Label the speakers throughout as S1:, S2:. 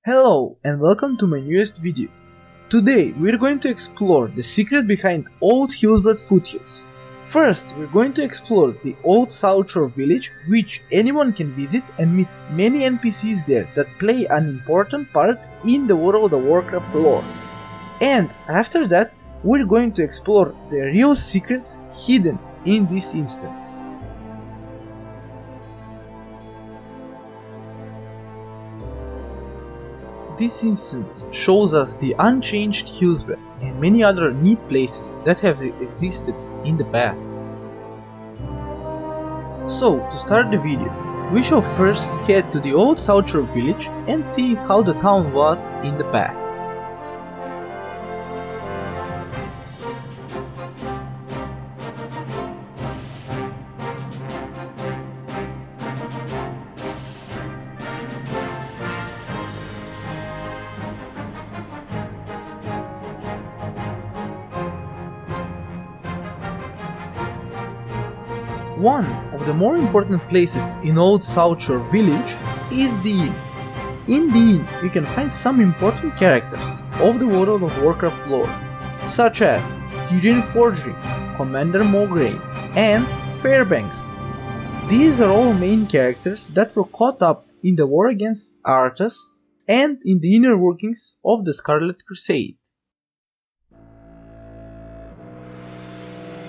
S1: Hello and welcome to my newest video. Today we're going to explore the secret behind Old Hillsbrad Foothills. First, we're going to explore the Old Southshore village, which anyone can visit and meet many NPCs there that play an important part in the World of Warcraft lore. And after that, we're going to explore the real secrets hidden in this instance. This instance shows us the unchanged Hillsbrad and many other neat places that have existed in the past. So, to start the video, we shall first head to the Old Southshore village and see how the town was in the past. One of the more important places in Old Southshore village is the inn. In the inn you can find some important characters of the World of Warcraft lore, such as Tyrion Forgery, Commander Mograine, and Fairbanks. These are all main characters that were caught up in the war against Arthas and in the inner workings of the Scarlet Crusade.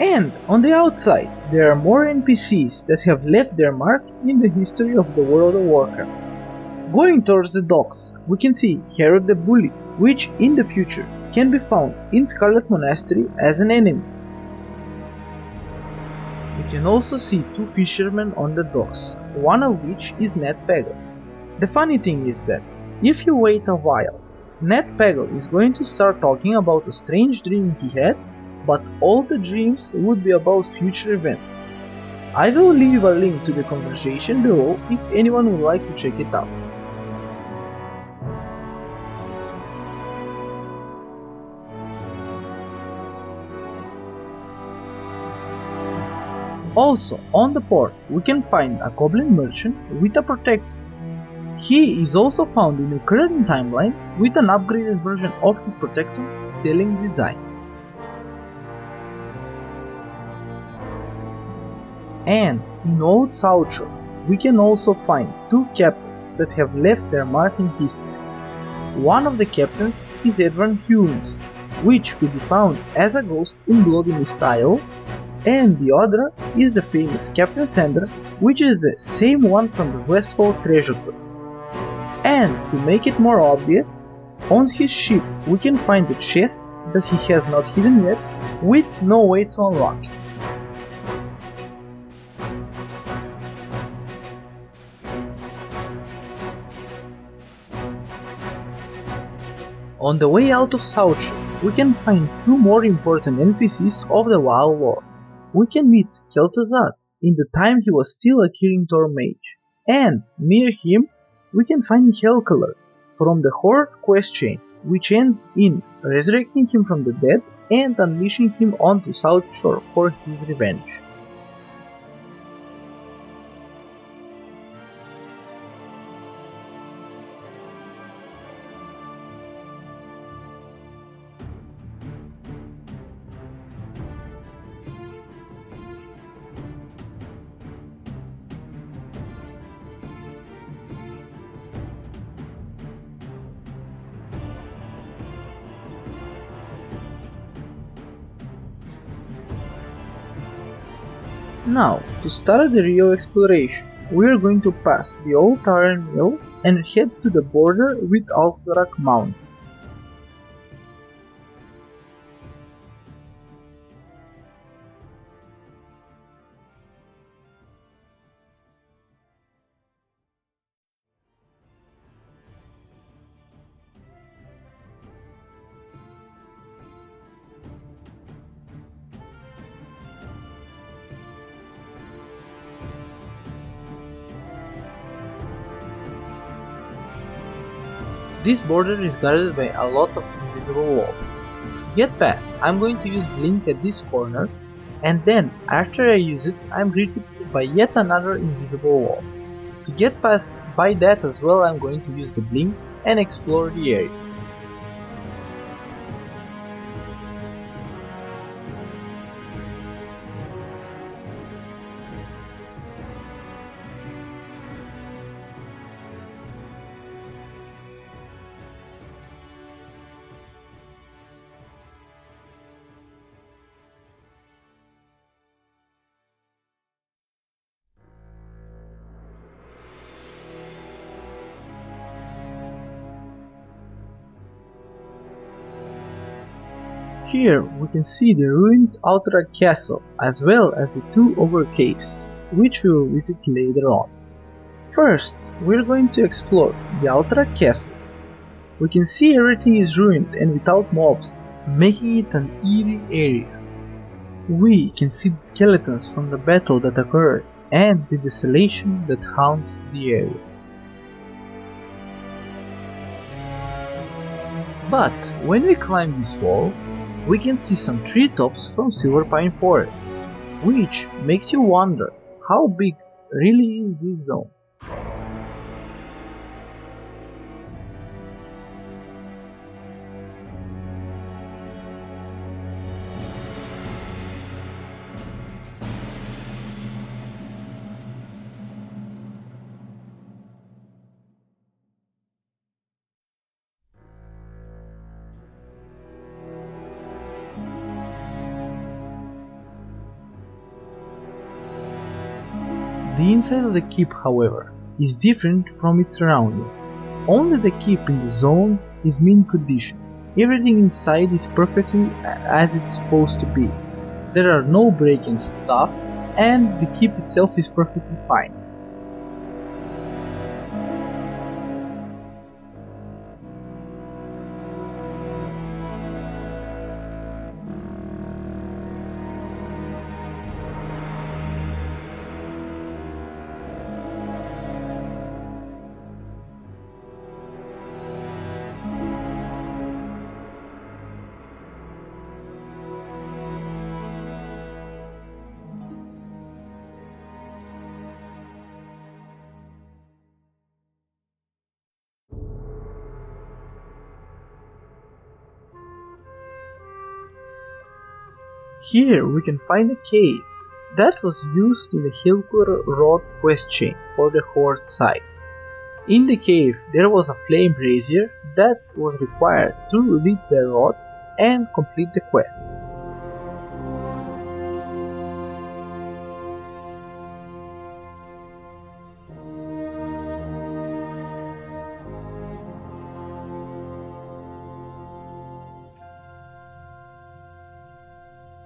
S1: And on the outside, there are more NPCs that have left their mark in the history of the World of Warcraft. Going towards the docks, we can see Herod the Bully, which in the future can be found in Scarlet Monastery as an enemy. We can also see two fishermen on the docks, one of which is Ned Pagel. The funny thing is that, if you wait a while, Ned Pagel is going to start talking about a strange dream he had, but all the dreams would be about future events. I will leave a link to the conversation below if anyone would like to check it out. Also, on the port we can find a goblin merchant with a protector. He is also found in the current timeline with an upgraded version of his protector selling design. And in Old Southshore, we can also find two captains that have left their mark in history. One of the captains is Edward Humes, which could be found as a ghost in Bloody Mist Isle, and the other is the famous Captain Sanders, which is the same one from the Westfall treasure quest. And to make it more obvious, on his ship we can find the chest that he has not hidden yet, with no way to unlock it. On the way out of Southshore, we can find two more important NPCs of the WoW lore. We can meet Kel'Thuzad in the time he was still a Kirin Tor mage, and near him we can find Hellkiller from the Horde quest chain, which ends in resurrecting him from the dead and unleashing him onto Southshore for his revenge. Now, to start the real exploration, we are going to pass the Old Tavern Mill and head to the border with Ulfdorak Mountain. This border is guarded by a lot of invisible walls. To get past, I'm going to use Blink at this corner, and then after I use it, I'm greeted by yet another invisible wall. To get past by that as well, I'm going to use the blink, and explore the area. Here we can see the ruined outer castle as well as the two over caves, which we will visit later on. First, we're going to explore the outer castle. We can see everything is ruined and without mobs, making it an eerie area. We can see the skeletons from the battle that occurred and the desolation that haunts the area. But when we climb this wall, we can see some treetops from Silver Pine Forest, which makes you wonder how big really is this zone. The inside of the keep, however, is different from its surroundings. Only the keep in the zone is mint condition. Everything inside is perfectly as it's supposed to be. There are no break-in stuff, and the keep itself is perfectly fine. Here we can find a cave that was used in the Hillsbrad Road quest chain for the Horde side. In the cave there was a flame brazier that was required to lit the rod and complete the quest.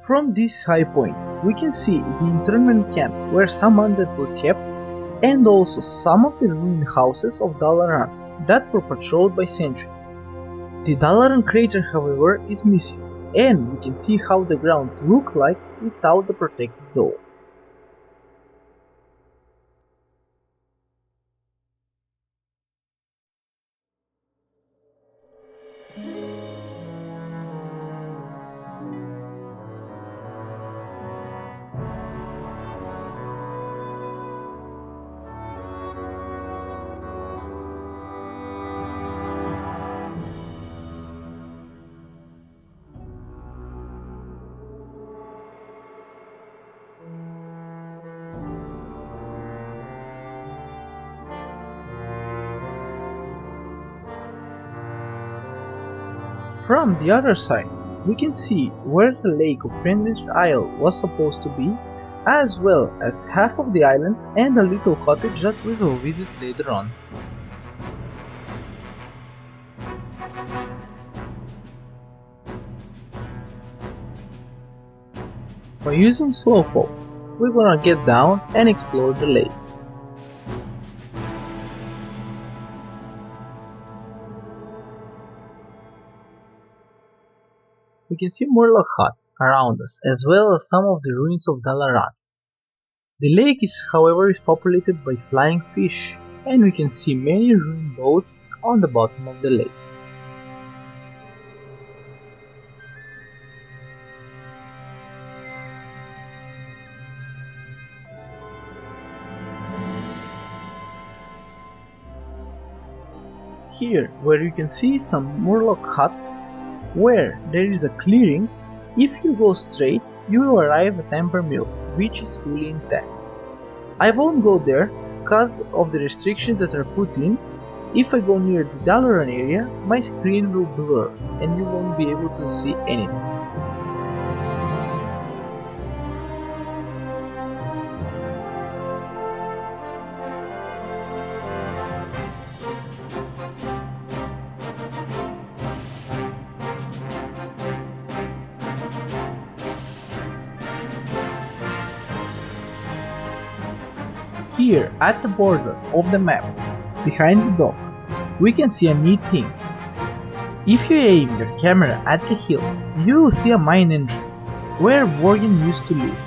S1: From this high point, we can see the internment camp where some undead were kept, and also some of the ruined houses of Dalaran that were patrolled by sentries. The Dalaran crater, however, is missing, and we can see how the ground looked like without the protected dome. From the other side, we can see where the Lake of Friendly's Isle was supposed to be, as well as half of the island and a little cottage that we will visit later on. By using Slowfall, we're gonna get down and explore the lake. We can see Murloc Hut around us, as well as some of the ruins of Dalaran. The lake however is populated by flying fish, and we can see many ruined boats on the bottom of the lake. Here, where you can see some Murloc huts, where there is a clearing, if you go straight, you will arrive at Amber Mill, which is fully intact. I won't go there because of the restrictions that are put in. If I go near the Dalaran area, my screen will blur and you won't be able to see anything. Here, at the border of the map, behind the dock, we can see a neat thing. If you aim your camera at the hill, you will see a mine entrance, where Worgen used to live.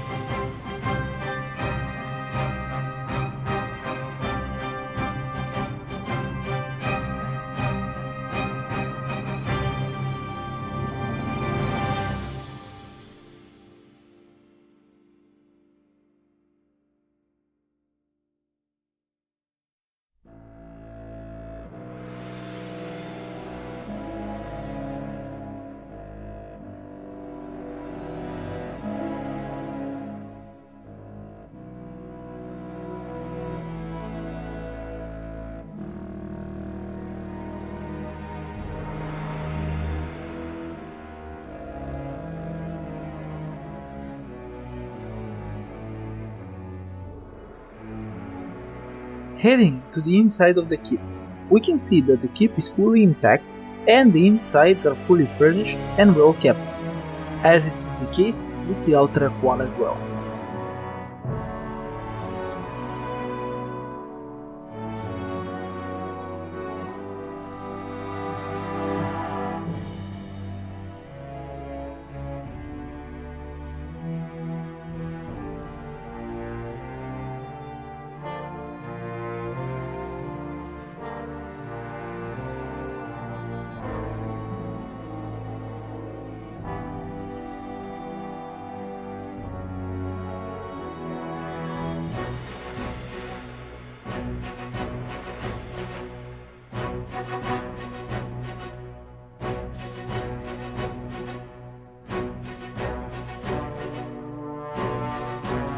S1: Heading to the inside of the keep, we can see that the keep is fully intact and the insides are fully furnished and well kept, as it is the case with the outer one as well.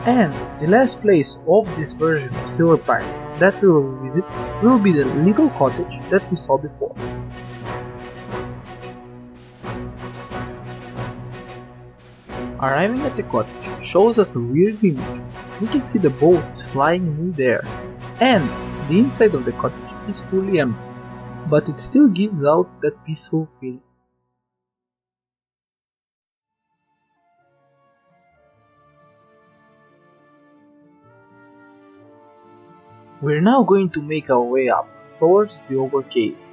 S1: And the last place of this version of Silver Pine that we will visit will be the little cottage that we saw before. Arriving at the cottage shows us a weird image. We can see the boats flying in midair, and the inside of the cottage is fully empty, but it still gives out that peaceful feeling. We're now going to make our way up towards the Ogre Caves.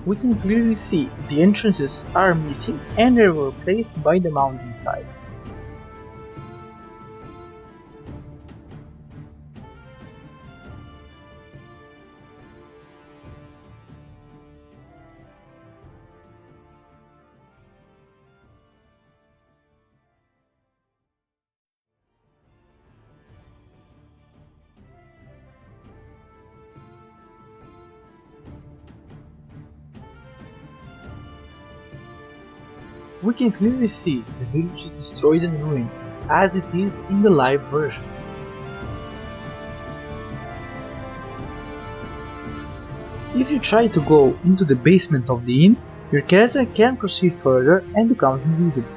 S1: We can clearly see the entrances are missing and they were replaced by the mountainside. We can clearly see the village is destroyed and ruined, as it is in the live version. If you try to go into the basement of the inn, your character can proceed further and becomes invisible.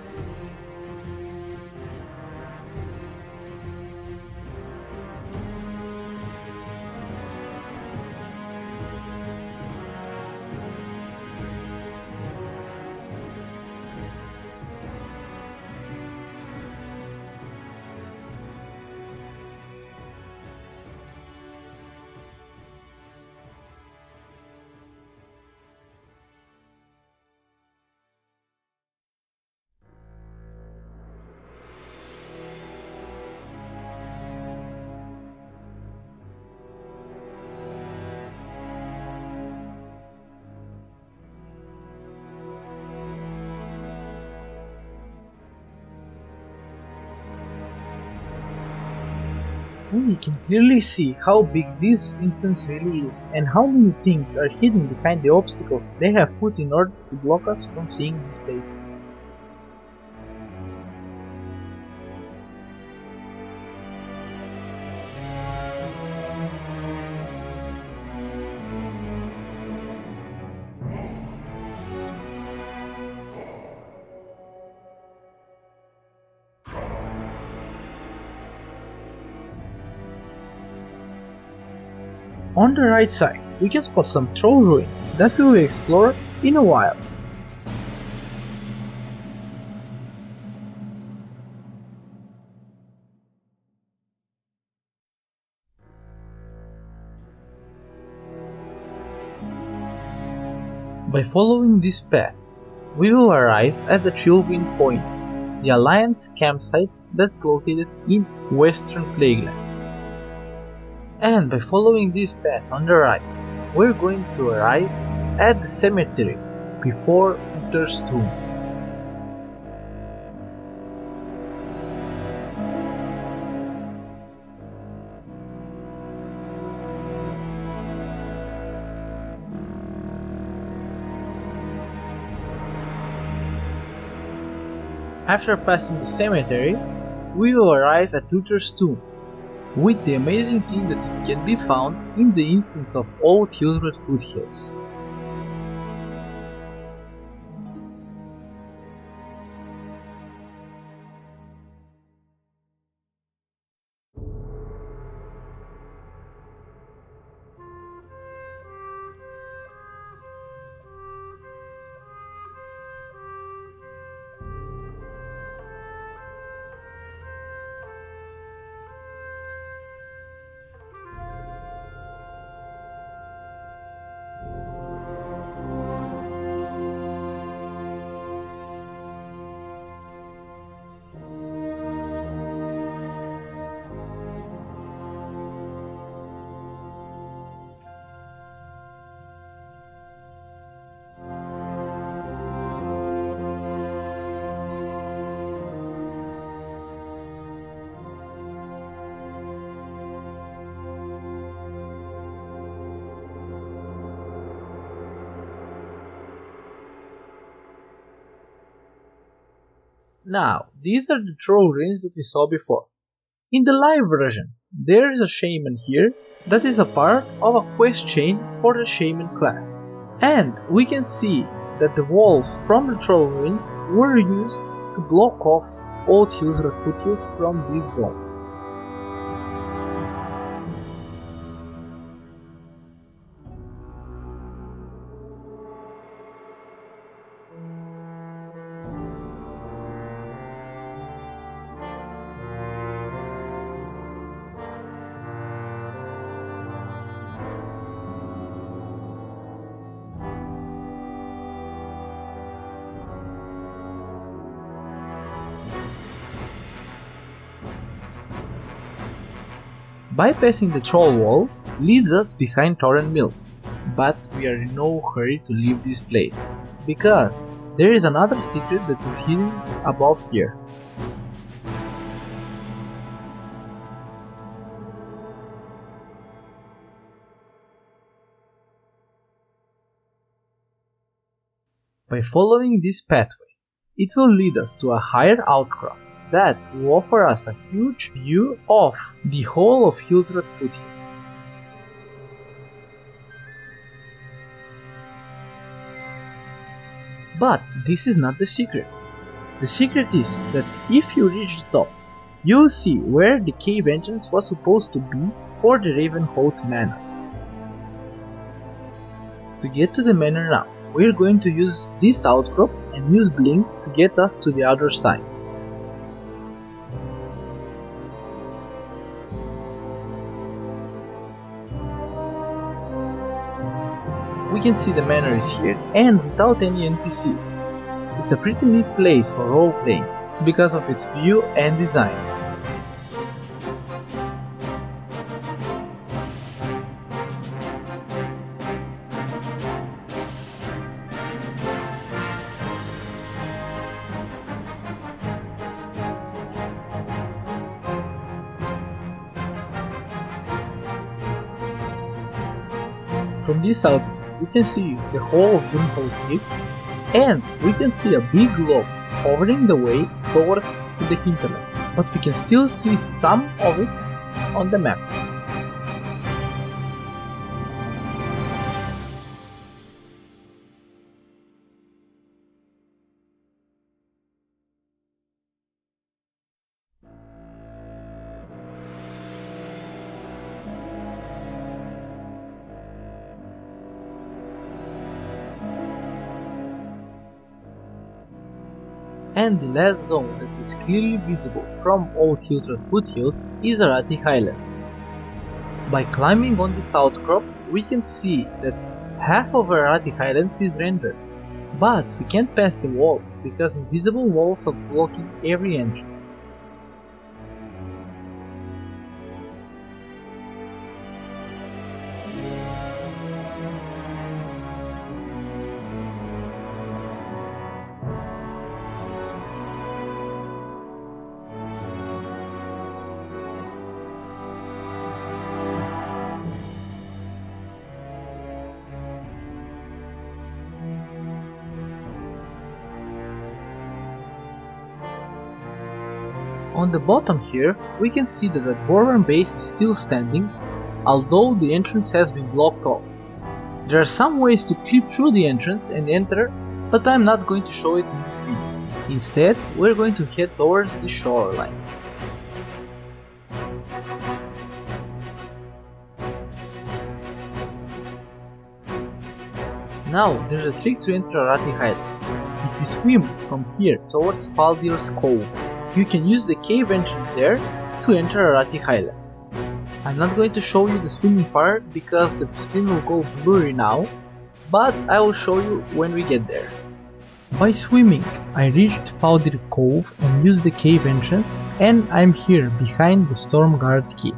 S1: We can clearly see how big this instance really is and how many things are hidden behind the obstacles they have put in order to block us from seeing this place. On the right side, we can spot some troll ruins that we will explore in a while. By following this path, we will arrive at the Trillwind Point, the Alliance campsite that's located in Western Plagueland. And by following this path on the right, we're going to arrive at the cemetery before Uther's tomb. After passing the cemetery, we will arrive at Uther's tomb, with the amazing thing that it can be found in the instance of Old Hillsbrad Foothills. Now, these are the troll ruins that we saw before. In the live version, there is a shaman here that is a part of a quest chain for the shaman class. And we can see that the walls from the troll ruins were used to block off Old Hillsbrad Foothills from this zone. Bypassing the troll wall leaves us behind Torrent Mill, but we are in no hurry to leave this place, because there is another secret that is hidden above here. By following this pathway, it will lead us to a higher outcrop that will offer us a huge view of the whole of Hillsbrad Foothills. But this is not the secret. The secret is that if you reach the top, you will see where the cave entrance was supposed to be for the Ravenholt Manor. To get to the manor now, we are going to use this outcrop and use Blink to get us to the other side. We can see the manor is here and without any NPCs. It's a pretty neat place for role-playing because of its view and design. From this altitude we can see the whole of Greenhole Cliff, and we can see a big globe hovering the way towards the hinterland, but we can still see some of it on the map. And the last zone that is clearly visible from Old Hillsbrad Foothills is Arathi Highlands. By climbing on this outcrop, we can see that half of Arathi Highlands is rendered, but we can't pass the wall because invisible walls are blocking every entrance. On the bottom here, we can see that the Borman base is still standing, although the entrance has been blocked off. There are some ways to creep through the entrance and enter, but I'm not going to show it in this video. Instead, we're going to head towards the shoreline. Now, there's a trick to enter Arathi Highlands. If you swim from here towards Faldir's Cove, you can use the cave entrance there to enter Arathi Highlands. I'm not going to show you the swimming part because the screen will go blurry now, but I will show you when we get there. By swimming, I reached Faldir Cove and used the cave entrance, and I'm here behind the Stormguard Keep.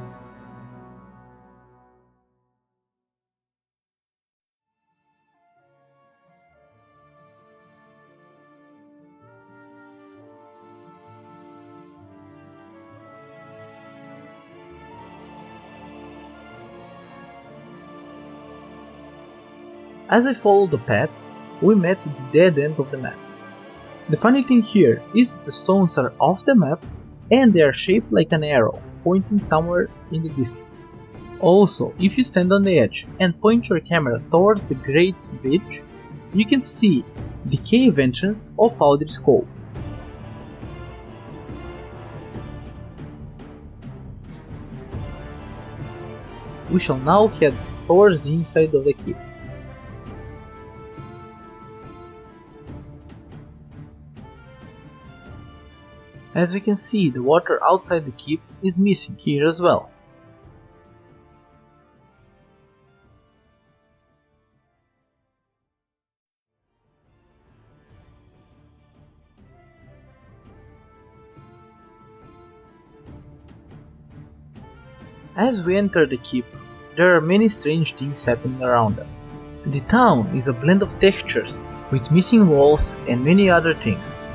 S1: As I followed the path, we met the dead end of the map. The funny thing here is that the stones are off the map and they are shaped like an arrow, pointing somewhere in the distance. Also, if you stand on the edge and point your camera towards the Great Bridge, you can see the cave entrance of Faldir's Cove. We shall now head towards the inside of the keep. As we can see, the water outside the keep is missing here as well. As we enter the keep, there are many strange things happening around us. The town is a blend of textures, with missing walls and many other things.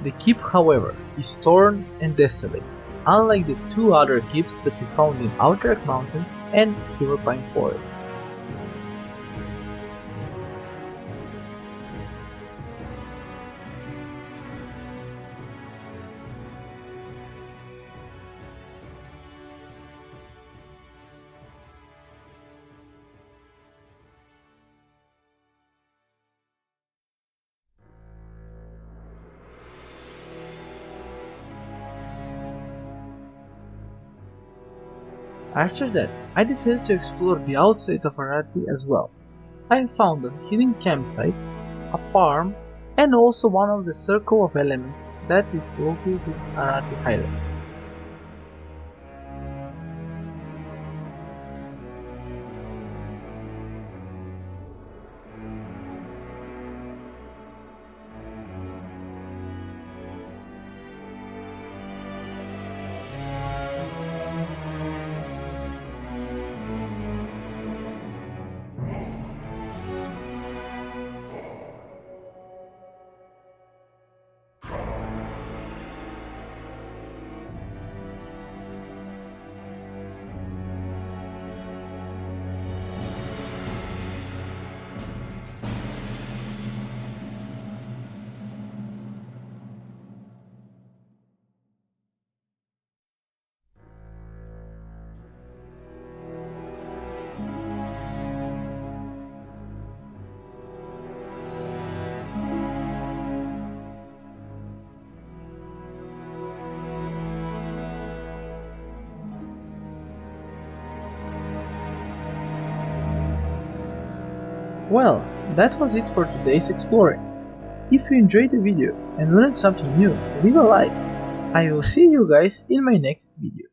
S1: The keep, however, is torn and desolate, unlike the two other keeps that we found in Outright Mountains and Silverpine Forest. After that, I decided to explore the outside of Arathi as well. I found a hidden campsite, a farm, and also one of the circle of elements that is located in Arathi Highlands. Well, that was it for today's exploring. If you enjoyed the video and learned something new, leave a like. I will see you guys in my next video.